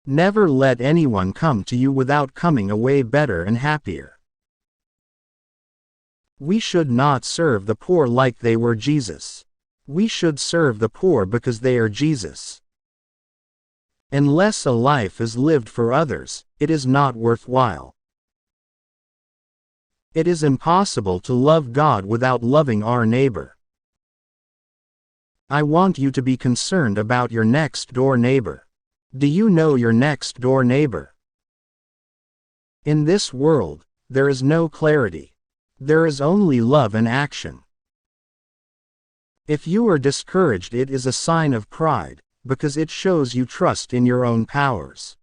Never let anyone come to you without coming away better and happier. We should not serve the poor like they were Jesus. We should serve the poor because they are Jesus. Unless a life is lived for others, it is not worthwhile. It is impossible to love God without loving our neighbor. I want you to be concerned about your next door neighbor. Do you know your next door neighbor? In this world, there is no clarity. There is only love and action. If you are discouraged, it is a sign of pride, because it shows you trust in your own powers.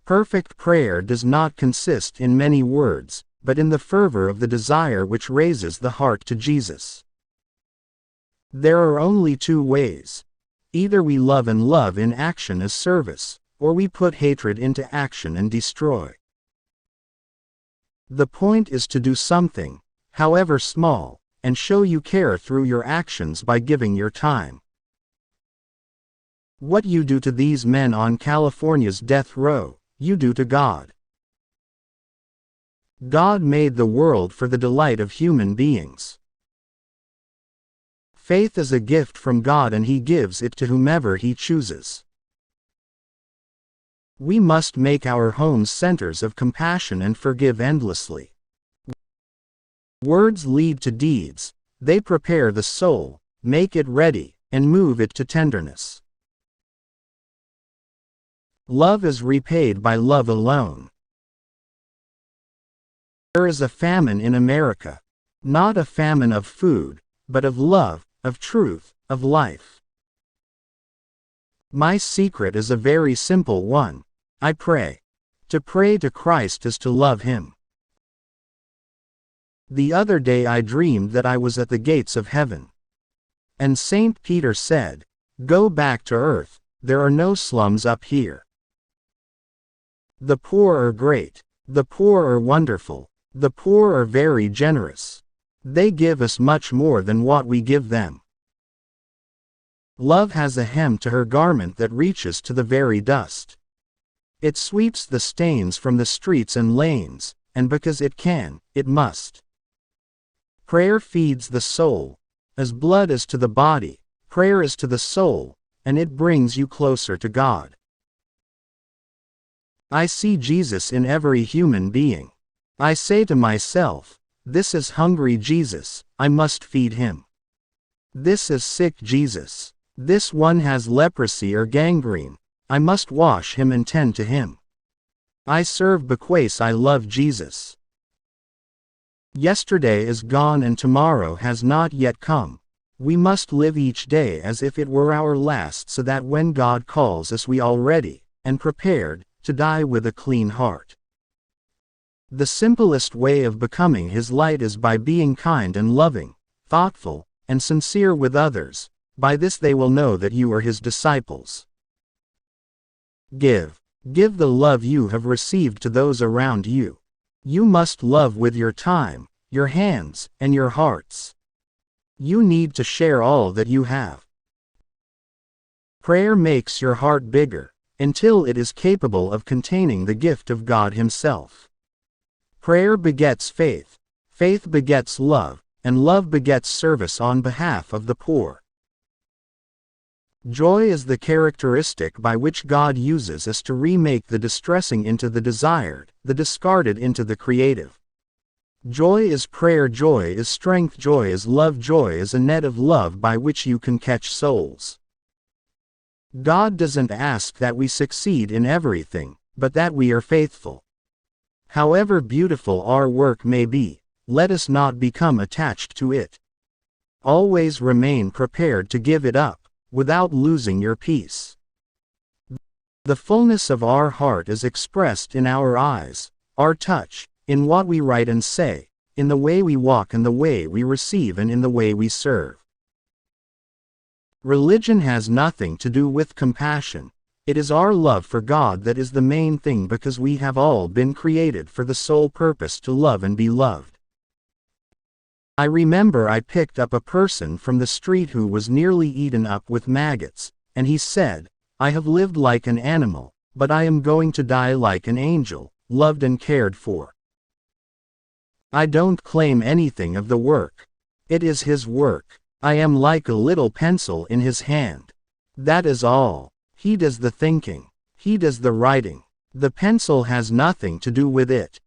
Perfect prayer does not consist in many words, but in the fervor of the desire which raises the heart to Jesus. There are only two ways. Either we love and love in action as service, or we put hatred into action and destroy. The point is to do something, however small, and show you care through your actions by giving your time. What you do to these men on California's death row, you do to God. God made the world for the delight of human beings. Faith is a gift from God and He gives it to whomever He chooses. We must make our homes centers of compassion and forgive endlessly. Words lead to deeds, they prepare the soul, make it ready, and move it to tenderness. Love is repaid by love alone. There is a famine in America. Not a famine of food, but of love, of truth, of life. My secret is a very simple one. I pray. To pray to Christ is to love Him. The other day I dreamed that I was at the gates of heaven. And Saint Peter said, "Go back to earth, there are no slums up here. The poor are great. The poor are wonderful. The poor are very generous. They give us much more than what we give them." Love has a hem to her garment that reaches to the very dust. It sweeps the stains from the streets and lanes, and because it can, it must. Prayer feeds the soul. As blood is to the body, prayer is to the soul, and it brings you closer to God. I see Jesus in every human being. I say to myself, this is hungry Jesus, I must feed him. This is sick Jesus. This one has leprosy or gangrene, I must wash him and tend to him. I serve because I love Jesus. Yesterday is gone and tomorrow has not yet come. We must live each day as if it were our last, so that when God calls us we are ready, and prepared, to die with a clean heart. The simplest way of becoming His light is by being kind and loving, thoughtful, and sincere with others. By this they will know that you are His disciples. Give. Give the love you have received to those around you. You must love with your time, your hands, and your hearts. You need to share all that you have. Prayer makes your heart bigger, until it is capable of containing the gift of God Himself. Prayer begets faith, faith begets love, and love begets service on behalf of the poor. Joy is the characteristic by which God uses us to remake the distressing into the desired, the discarded into the creative. Joy is prayer, joy is strength, joy is love, joy is a net of love by which you can catch souls. God doesn't ask that we succeed in everything, but that we are faithful. However beautiful our work may be, let us not become attached to it. Always remain prepared to give it up, without losing your peace. The fullness of our heart is expressed in our eyes, our touch, in what we write and say, in the way we walk and the way we receive and in the way we serve. Religion has nothing to do with compassion. It is our love for God that is the main thing, because we have all been created for the sole purpose to love and be loved. I remember I picked up a person from the street who was nearly eaten up with maggots, and he said, I have lived like an animal, but I am going to die like an angel, loved and cared for. I don't claim anything of the work. It is His work. I am like a little pencil in His hand. That is all. He does the thinking. He does the writing. The pencil has nothing to do with it.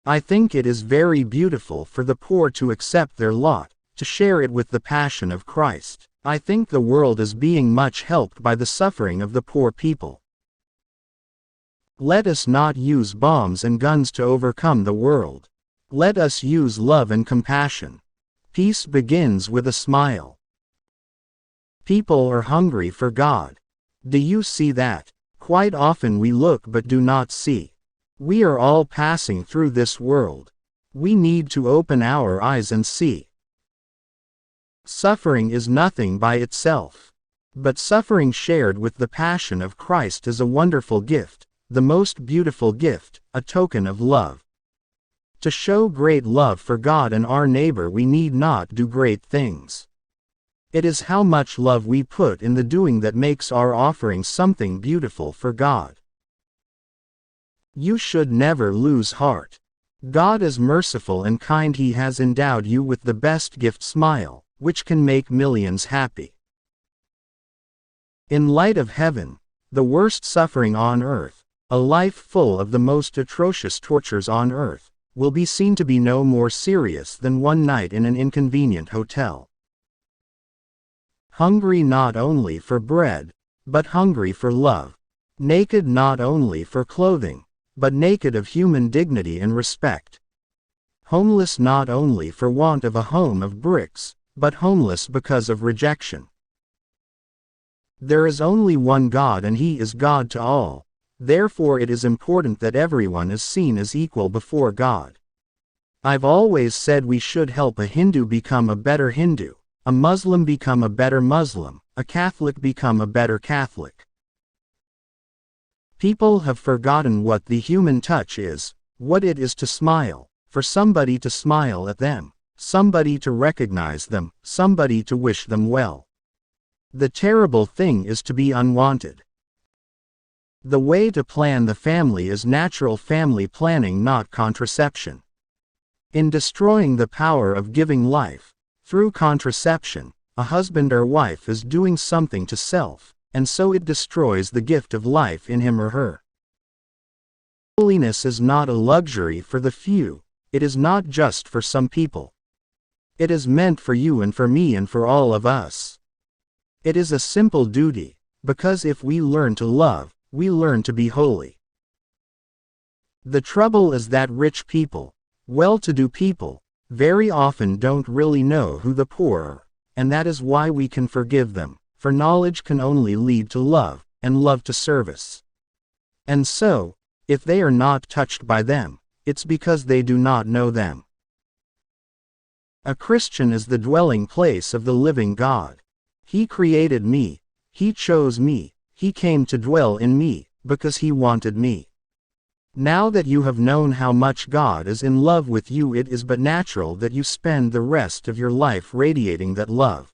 I think it is very beautiful for the poor to accept their lot, to share it with the passion of Christ. I think the world is being much helped by the suffering of the poor people. Let us not use bombs and guns to overcome the world. Let us use love and compassion. Peace begins with a smile. People are hungry for God. Do you see that? Quite often we look but do not see. We are all passing through this world. We need to open our eyes and see. Suffering is nothing by itself. But suffering shared with the passion of Christ is a wonderful gift, the most beautiful gift, a token of love. To show great love for God and our neighbor we need not do great things. It is how much love we put in the doing that makes our offering something beautiful for God. You should never lose heart. God is merciful and kind. He has endowed you with the best gift, smile, which can make millions happy. In light of heaven, the worst suffering on earth, a life full of the most atrocious tortures on earth, will be seen to be no more serious than one night in an inconvenient hotel. Hungry not only for bread, but hungry for love. Naked not only for clothing, but naked of human dignity and respect. Homeless not only for want of a home of bricks, but homeless because of rejection. There is only one God and He is God to all. Therefore it is important that everyone is seen as equal before God. I've always said we should help a Hindu become a better Hindu, a Muslim become a better Muslim, a Catholic become a better Catholic. People have forgotten what the human touch is, what it is to smile, for somebody to smile at them, somebody to recognize them, somebody to wish them well. The terrible thing is to be unwanted. The way to plan the family is natural family planning, not contraception. In destroying the power of giving life, through contraception, a husband or wife is doing something to self, and so it destroys the gift of life in him or her. Holiness is not a luxury for the few, it is not just for some people. It is meant for you and for me and for all of us. It is a simple duty, because if we learn to love, we learn to be holy. The trouble is that rich people, well-to-do people, very often don't really know who the poor are, and that is why we can forgive them, for knowledge can only lead to love, and love to service. And so, if they are not touched by them, it's because they do not know them. A Christian is the dwelling place of the living God. He created me, He chose me, He came to dwell in me, because He wanted me. Now that you have known how much God is in love with you, it is but natural that you spend the rest of your life radiating that love.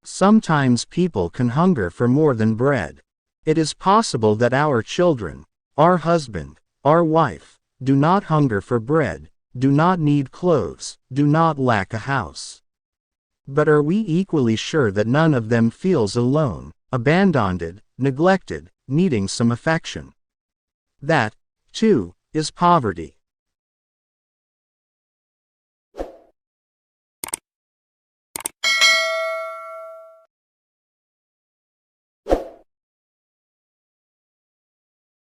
Sometimes people can hunger for more than bread. It is possible that our children, our husband, our wife, do not hunger for bread, do not need clothes, do not lack a house. But are we equally sure that none of them feels alone, abandoned, neglected, needing some affection? That, too, is poverty.